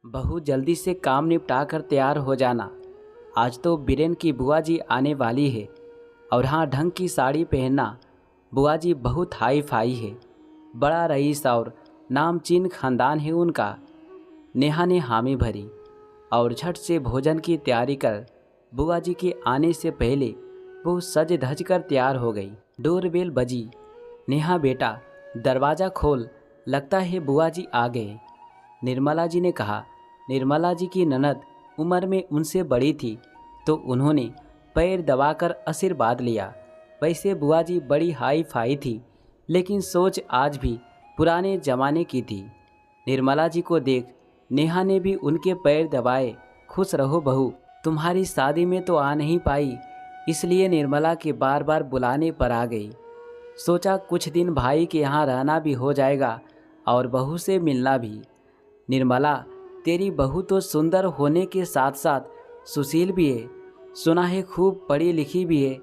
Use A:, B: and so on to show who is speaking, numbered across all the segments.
A: बहू जल्दी से काम निपटा कर तैयार हो जाना। आज तो बीरेन की बुआ जी आने वाली है। और हाँ, ढंग की साड़ी पहनना। बुआ जी बहुत हाई फाई है, बड़ा रईस और नामचीन खानदान है उनका। नेहा ने हामी भरी और झट से भोजन की तैयारी कर बुआ जी के आने से पहले वो सज धज कर तैयार हो गई। डोरबेल बजी। नेहा बेटा, दरवाज़ा खोल, लगता है बुआ जी आ गए, निर्मला जी ने कहा। निर्मला जी की ननद उम्र में उनसे बड़ी थी तो उन्होंने पैर दबाकर आशीर्वाद लिया। वैसे बुआ जी बड़ी हाई फाई थी, लेकिन सोच आज भी पुराने जमाने की थी। निर्मला जी को देख नेहा ने भी उनके पैर दबाए। खुश रहो बहू, तुम्हारी शादी में तो आ नहीं पाई, इसलिए निर्मला के बार बार बुलाने पर आ गई। सोचा कुछ दिन भाई के यहाँ रहना भी हो जाएगा और बहू से मिलना भी। निर्मला, तेरी बहू तो सुंदर होने के साथ साथ सुशील भी है, सुना है खूब पढ़ी लिखी भी है।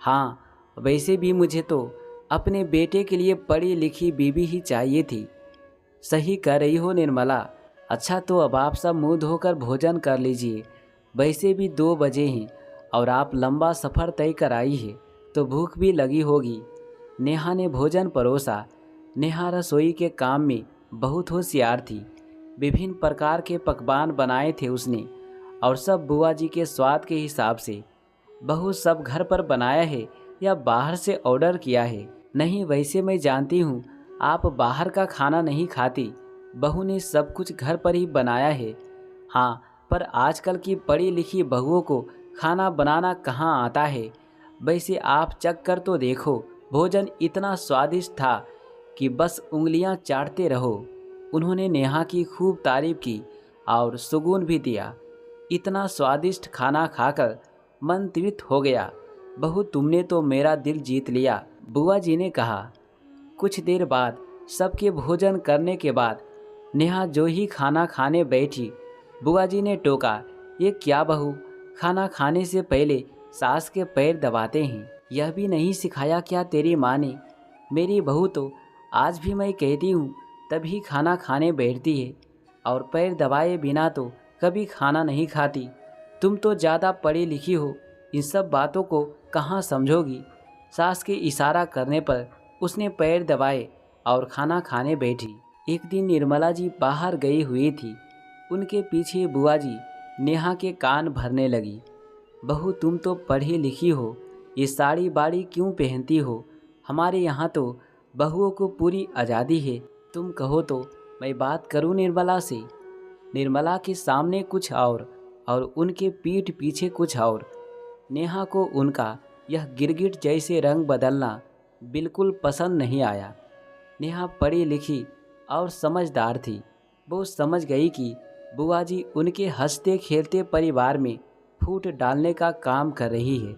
A: हाँ, वैसे भी मुझे तो अपने बेटे के लिए पढ़ी लिखी बीवी ही चाहिए थी। सही कह रही हो निर्मला। अच्छा, तो अब आप सब मुंह धोकर भोजन कर लीजिए। वैसे भी 2 बजे हैं और आप लंबा सफ़र तय कर आई है तो भूख भी लगी होगी। नेहा ने भोजन परोसा। नेहा रसोई के काम में बहुत होशियार थी। विभिन्न प्रकार के पकवान बनाए थे उसने, और सब बुआ जी के स्वाद के हिसाब से। बहू, सब घर पर बनाया है या बाहर से ऑर्डर किया है? नहीं, वैसे मैं जानती हूँ आप बाहर का खाना नहीं खाती। बहू ने सब कुछ घर पर ही बनाया है। हाँ, पर आजकल की पढ़ी लिखी बहुओं को खाना बनाना कहाँ आता है। वैसे आप चख कर तो देखो, भोजन इतना स्वादिष्ट था कि बस उंगलियां चाटते रहो। उन्होंने नेहा की खूब तारीफ की और सुगुन भी दिया। इतना स्वादिष्ट खाना खाकर मन तृप्त हो गया। बहू, तुमने तो मेरा दिल जीत लिया, बुआ जी ने कहा। कुछ देर बाद सबके भोजन करने के बाद नेहा जो ही खाना खाने बैठी, बुआ जी ने टोका, ये क्या बहू, खाना खाने से पहले सास के पैर दबाते हैं? यह भी नहीं सिखाया क्या तेरी माँ ने? मेरी बहू तो आज भी मैं कहती हूँ तभी खाना खाने बैठती है, और पैर दबाए बिना तो कभी खाना नहीं खाती। तुम तो ज़्यादा पढ़ी लिखी हो, इन सब बातों को कहाँ समझोगी। सास के इशारा करने पर उसने पैर दबाए और खाना खाने बैठी। एक दिन निर्मला जी बाहर गई हुई थी। उनके पीछे बुआ जी नेहा के कान भरने लगी। बहू, तुम तो पढ़ी लिखी हो, ये साड़ी बाड़ी क्यों पहनती हो? हमारे यहाँ तो बहुओं को पूरी आज़ादी है। तुम कहो तो मैं बात करूं निर्मला से। निर्मला के सामने कुछ और उनके पीठ पीछे कुछ और। नेहा को उनका यह गिरगिट जैसे रंग बदलना बिल्कुल पसंद नहीं आया। नेहा पढ़ी लिखी और समझदार थी। वो समझ गई कि बुआ जी उनके हंसते खेलते परिवार में फूट डालने का काम कर रही है।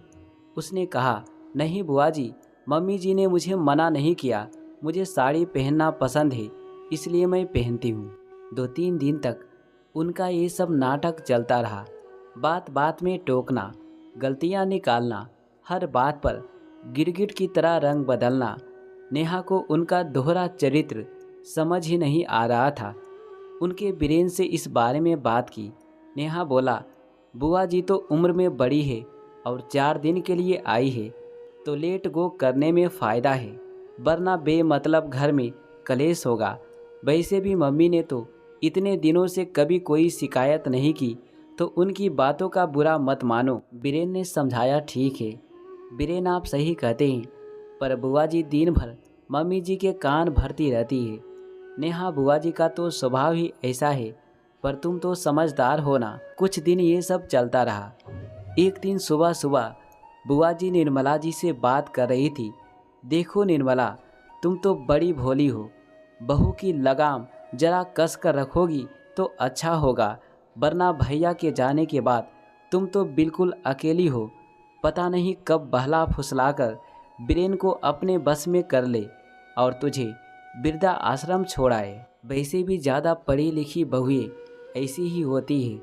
A: उसने कहा, नहीं बुआ जी, मम्मी जी ने मुझे मना नहीं किया। मुझे साड़ी पहनना पसंद है, इसलिए मैं पहनती हूँ। 2-3 दिन तक उनका ये सब नाटक चलता रहा। बात बात में टोकना, गलतियाँ निकालना, हर बात पर गिरगिट की तरह रंग बदलना। नेहा को उनका दोहरा चरित्र समझ ही नहीं आ रहा था। उनके बीरेन से इस बारे में बात की। नेहा बोला, बुआ जी तो उम्र में बड़ी है और 4 दिन के लिए आई है तो लेट गो करने में फ़ायदा है, वरना बेमतलब घर में कलेश होगा। वैसे भी मम्मी ने तो इतने दिनों से कभी कोई शिकायत नहीं की, तो उनकी बातों का बुरा मत मानो। बीरेन ने समझाया, ठीक है बीरेन, आप सही कहते हैं, पर बुआ जी दिन भर मम्मी जी के कान भरती रहती है। नेहा, बुआ जी का तो स्वभाव ही ऐसा है, पर तुम तो समझदार हो ना। कुछ दिन ये सब चलता रहा। एक दिन सुबह सुबह बुआ जी निर्मला जी से बात कर रही थी। देखो निर्मला, तुम तो बड़ी भोली हो, बहू की लगाम जरा कस कर रखोगी तो अच्छा होगा, वरना भैया के जाने के बाद तुम तो बिल्कुल अकेली हो। पता नहीं कब बहला फुसलाकर बीरेन को अपने बस में कर ले और तुझे वृद्धा आश्रम छोड़ाए। वैसे भी ज़्यादा पढ़ी लिखी बहुएं ऐसी ही होती है,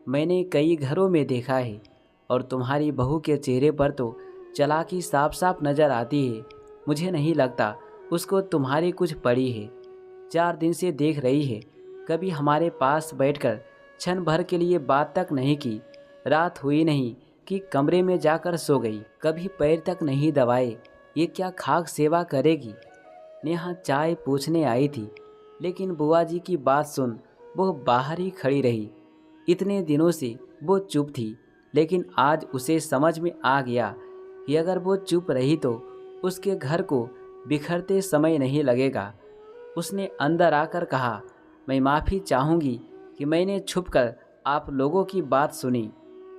A: मैंने कई घरों में देखा है। और तुम्हारी बहू के चेहरे पर तो चालाकी साफ साफ नज़र आती है। मुझे नहीं लगता उसको तुम्हारी कुछ पड़ी है। 4 दिन से देख रही है, कभी हमारे पास बैठकर क्षण भर के लिए बात तक नहीं की। रात हुई नहीं कि कमरे में जाकर सो गई। कभी पैर तक नहीं दबाए। ये क्या खाक सेवा करेगी। नेहा चाय पूछने आई थी, लेकिन बुआ जी की बात सुन वो बाहर ही खड़ी रही। इतने दिनों से वो चुप थी, लेकिन आज उसे समझ में आ गया कि अगर वो चुप रही तो उसके घर को बिखरते समय नहीं लगेगा। उसने अंदर आकर कहा, मैं माफ़ी चाहूँगी कि मैंने छुपकर आप लोगों की बात सुनी।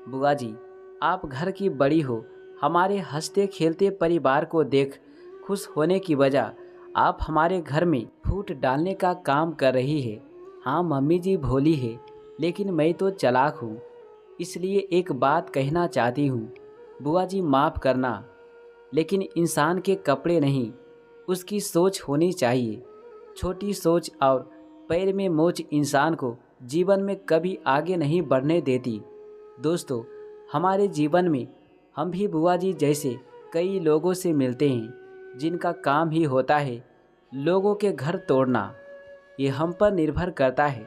A: बुआ जी, आप घर की बड़ी हो। हमारे हंसते खेलते परिवार को देख खुश होने की बजाय आप हमारे घर में फूट डालने का काम कर रही है। हाँ, मम्मी जी भोली है, लेकिन मैं तो चालाक हूँ, इसलिए एक बात कहना चाहती हूँ। बुआ जी माफ़ करना, लेकिन इंसान के कपड़े नहीं, उसकी सोच होनी चाहिए। छोटी सोच और पैर में मोच इंसान को जीवन में कभी आगे नहीं बढ़ने देती। दोस्तों, हमारे जीवन में हम भी बुआ जी जैसे कई लोगों से मिलते हैं, जिनका काम ही होता है लोगों के घर तोड़ना। ये हम पर निर्भर करता है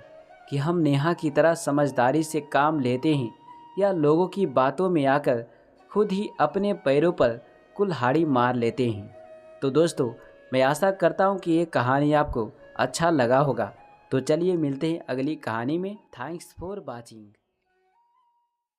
A: कि हम नेहा की तरह समझदारी से काम लेते हैं या लोगों की बातों में आकर खुद ही अपने पैरों पर कुल्हाड़ी मार लेते हैं। तो दोस्तों, मैं आशा करता हूँ कि ये कहानी आपको अच्छा लगा होगा। तो चलिए मिलते हैं अगली कहानी में। Thanks for watching.